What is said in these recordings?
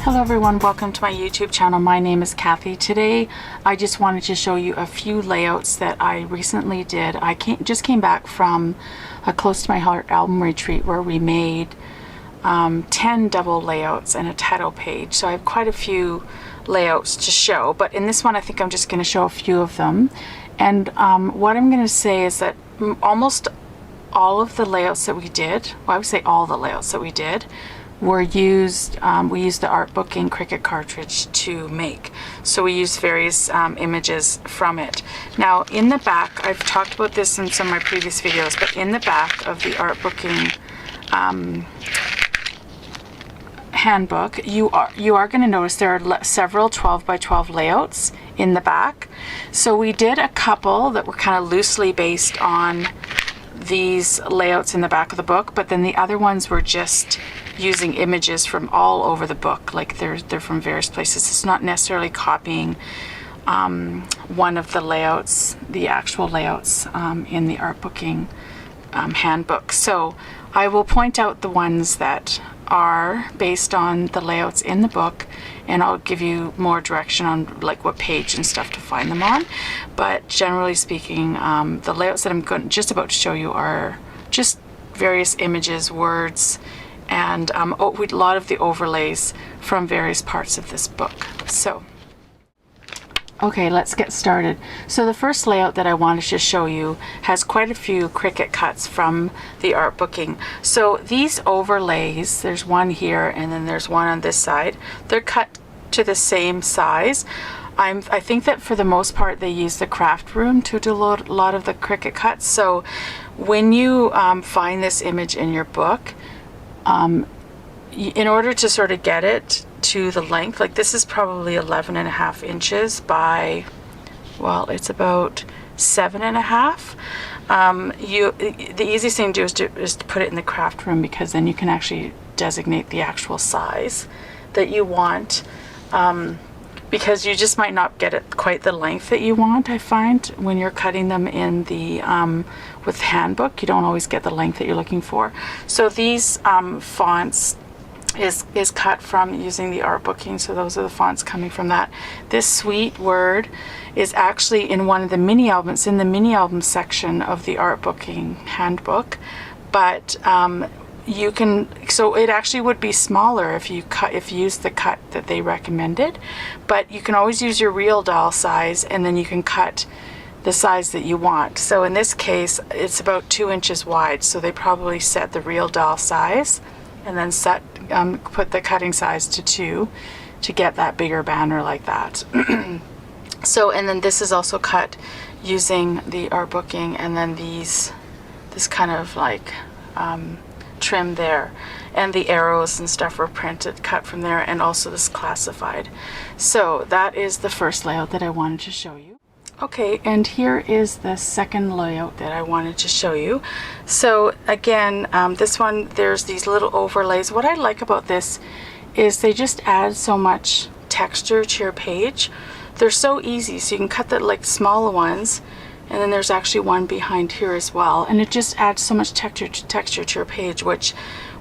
Hello everyone, welcome to my YouTube channel. My name is Kathy. Today I just wanted to show you a few layouts that I recently did. I just came back from a Close to My Heart album retreat where we made 10 double layouts and a title page. So I have quite a few layouts to show, but in this one I think I'm just going to show a few of them. And what I'm going to say is that almost all of the layouts that we did, well I would say all the layouts that we did, were used, we used the Artbooking Cricut cartridge to make. So we used various images from it. Now in the back, I've talked about this in some of my previous videos, but in the back of the Artbooking handbook, you are going to notice there are several 12 by 12 layouts in the back. So we did a couple that were kind of loosely based on these layouts in the back of the book, but then the other ones were just using images from all over the book, like they're from various places. It's not necessarily copying one of the layouts, the actual layouts in the Artbooking handbook. So I will point out the ones that are based on the layouts in the book, and I'll give you more direction on like what page and stuff to find them on. But generally speaking, the layouts that I'm just about to show you are just various images, words, and a lot of the overlays from various parts of this book. So okay, let's get started. So the first layout that I wanted to show you has quite a few Cricut cuts from the Artbooking. So these overlays, there's one here and then there's one on this side. They're cut to the same size. I think that for the most part they use the craft room to do a lot of the Cricut cuts. So when you find this image in your book, in order to sort of get it to the length, like this is probably 11.5 inches by, well, it's about 7.5. The easiest thing to do is to put it in the craft room, because then you can actually designate the actual size that you want, because you just might not get it quite the length that you want. I find when you're cutting them in the with handbook, you don't always get the length that you're looking for. So these fonts is cut from using the Artbooking, so those are the fonts coming from that. This sweet word is actually in one of the mini albums, in the mini album section of the Artbooking handbook, but you can, so it actually would be smaller if you use the cut that they recommended, but you can always use your real dial size, and then you can cut the size that you want. So in this case it's about 2 inches wide, so they probably set the real dial size and then put the cutting size to 2 to get that bigger banner like that. So, and then this is also cut using the Artbooking, and then this kind of like trim there, and the arrows and stuff were cut from there, and also this classified. So that is the first layout that I wanted to show you. Okay, and here is the second layout that I wanted to show you. So again, this one, there's these little overlays. What I like about this is they just add so much texture to your page. They're so easy, so you can cut the like smaller ones, and then there's actually one behind here as well, and it just adds so much texture to your page, which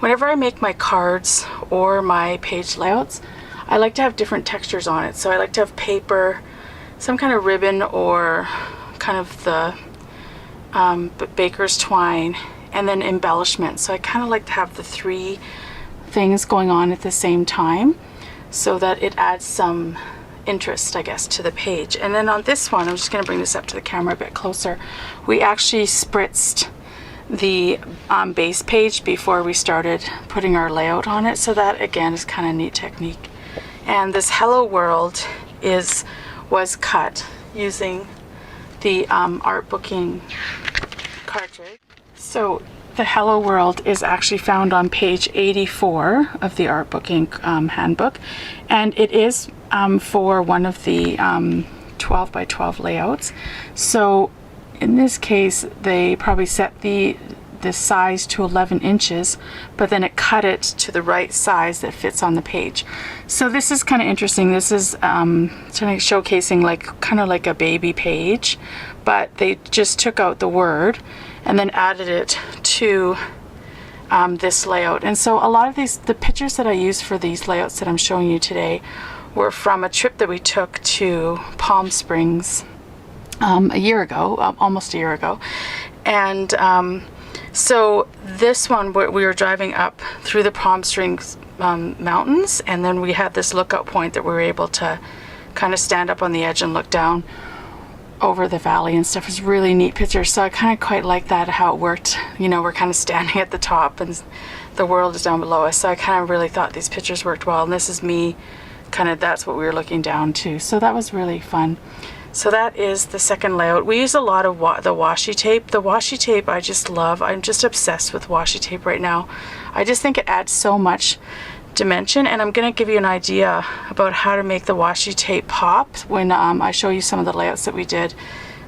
whenever I make my cards or my page layouts, I like to have different textures on it. So I like to have paper, some kind of ribbon, or kind of the baker's twine, and then embellishment. So I kind of like to have the three things going on at the same time, so that it adds some interest, I guess, to the page. And then on this one, I'm just going to bring this up to the camera a bit closer, we actually spritzed the base page before we started putting our layout on it, so that again is kind of neat technique. And this hello world was cut using the Artbooking cartridge. So the hello world is actually found on page 84 of the Artbooking handbook, and it is for one of the 12 by 12 layouts. So in this case they probably set the size to 11 inches, but then it cut it to the right size that fits on the page. So this is kind of interesting. This is sort of showcasing like kind of like a baby page, but they just took out the word and then added it to this layout. And so a lot of the pictures that I used for these layouts that I'm showing you today were from a trip that we took to Palm Springs a year ago, almost a year ago. And so this one, we were driving up through the Palm Springs mountains, and then we had this lookout point that we were able to kind of stand up on the edge and look down over the valley and stuff. It was really neat picture. So I kind of quite like that, how it worked. You know, we're kind of standing at the top and the world is down below us. So I kind of really thought these pictures worked well. And this is me, kind of, that's what we were looking down to. So that was really fun. So that is the second layout. We use a lot of the washi tape. The washi tape I just love. I'm just obsessed with washi tape right now. I just think it adds so much dimension, and I'm going to give you an idea about how to make the washi tape pop when I show you some of the layouts that we did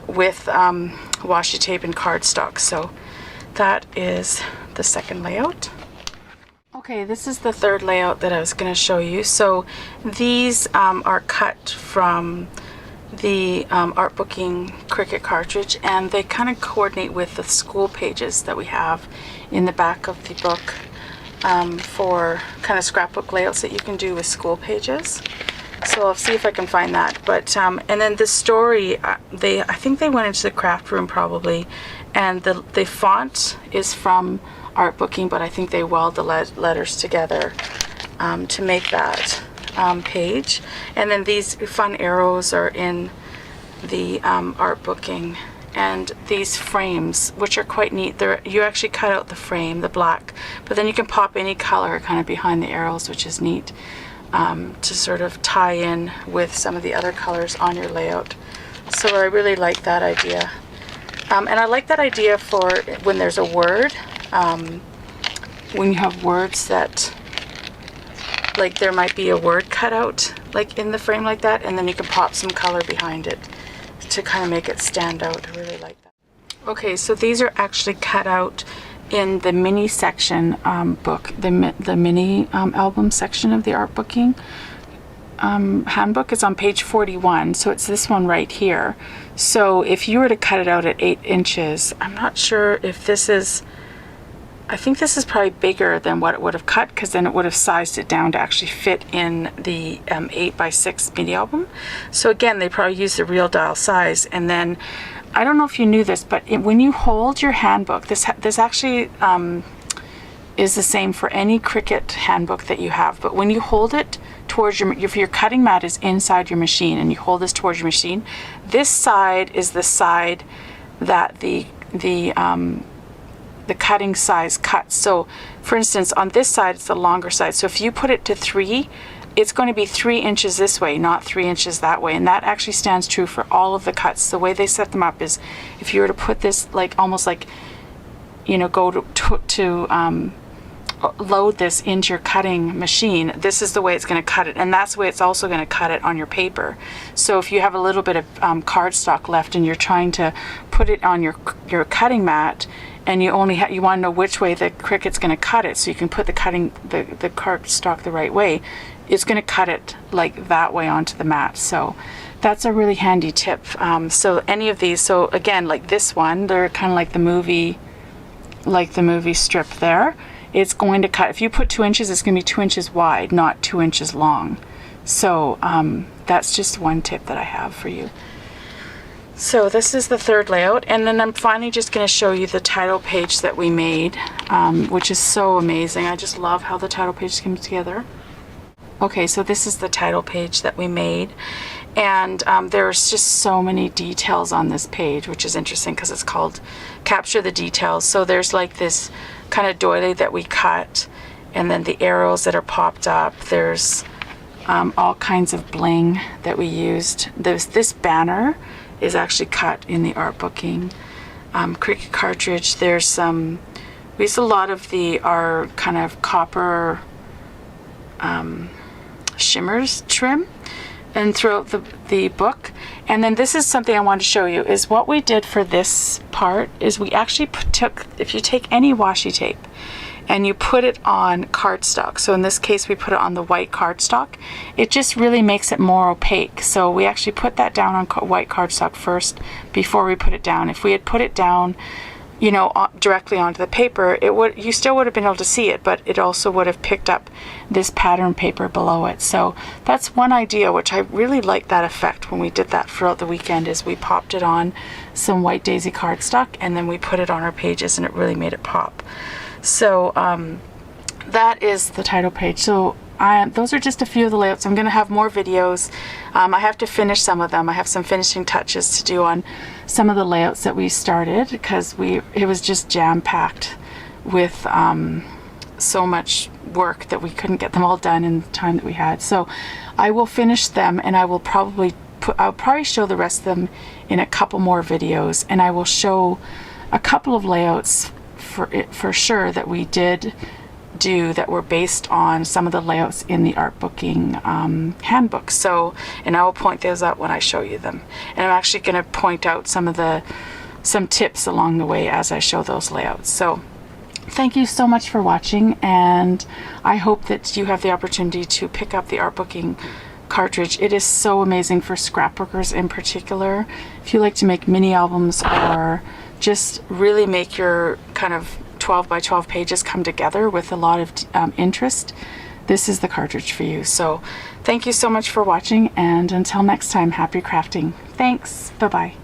with washi tape and cardstock. So that is the second layout. Okay, this is the third layout that I was going to show you. So these are cut from the Artbooking Cricut cartridge, and they kind of coordinate with the school pages that we have in the back of the book for kind of scrapbook layouts that you can do with school pages. So I'll see if I can find that. But and then the story, I think they went into the craft room probably, and the font is from Artbooking, but I think they weld the letters together to make that page. And then these fun arrows are in the Artbooking, and these frames, which are quite neat. You actually cut out the frame, the black, but then you can pop any color kind of behind the arrows, which is neat, to sort of tie in with some of the other colors on your layout. So I really like that idea. And I like that idea for when there's a word, when you have words that, like there might be a word cut out like in the frame like that, and then you can pop some color behind it to kind of make it stand out. I really like that. Okay, so these are actually cut out in the mini section book, the mini album section of the Artbooking handbook. Is on page 41, so it's this one right here. So if you were to cut it out at 8 inches, I'm not sure if this is, I think this is probably bigger than what it would have cut, because then it would have sized it down to actually fit in the 8x6 mini album. So again, they probably use the real dial size. And then I don't know if you knew this, but when you hold your handbook, this actually is the same for any Cricut handbook that you have. But when you hold it towards if your cutting mat is inside your machine and you hold this towards your machine, this side is the side that the cutting size cuts. So for instance, on this side, it's the longer side. So if you put it to 3, it's going to be 3 inches this way, not 3 inches that way. And that actually stands true for all of the cuts. The way they set them up is, if you were to put this like almost like, you know, go to load this into your cutting machine, this is the way it's going to cut it, and that's the way it's also going to cut it on your paper. So if you have a little bit of cardstock left and you're trying to put it on your cutting mat, and you want to know which way the Cricut's going to cut it, so you can put the cardstock the right way, it's going to cut it like that way onto the mat. So that's a really handy tip. So any of these, so again, like this one, they're kind of like the movie strip there. It's going to cut, if you put 2 inches, it's going to be 2 inches wide, not 2 inches long. So that's just one tip that I have for you. So this is the third layout, and then I'm finally just going to show you the title page that we made, which is so amazing. I just love how the title page comes together. Okay, so this is the title page that we made, and there's just so many details on this page, which is interesting because it's called Capture the Details. So there's like this kind of doily that we cut, and then the arrows that are popped up. There's all kinds of bling that we used. There's this banner is actually cut in the Artbooking Cricut cartridge. There's some, we used a lot of our kind of copper shimmers trim and throughout the book. And then this is something I wanted to show you, is what we did for this part is we actually took, if you take any washi tape and you put it on cardstock, so in this case we put it on the white cardstock, it just really makes it more opaque. So we actually put that down on white cardstock first before we put it down. If we had put it down you know, directly onto the paper, you still would have been able to see it, but it also would have picked up this pattern paper below it. So that's one idea, which I really liked that effect when we did that throughout the weekend, is we popped it on some white daisy cardstock and then we put it on our pages, and it really made it pop. So that is the title page. So those are just a few of the layouts. I'm going to have more videos. I have to finish some of them. I have some finishing touches to do on some of the layouts that we started, because it was just jam-packed with so much work that we couldn't get them all done in the time that we had. So I will finish them, and I'll probably show the rest of them in a couple more videos, and I will show a couple of layouts for sure that we did do that were based on some of the layouts in the Artbooking handbook. So, and I will point those out when I show you them. And I'm actually going to point out some tips along the way as I show those layouts. So thank you so much for watching, and I hope that you have the opportunity to pick up the Artbooking cartridge. It is so amazing for scrapbookers in particular. If you like to make mini albums or just really make your kind of 12 by 12 pages come together with a lot of interest, this is the cartridge for you. So thank you so much for watching, and until next time, happy crafting. Thanks. Bye-bye.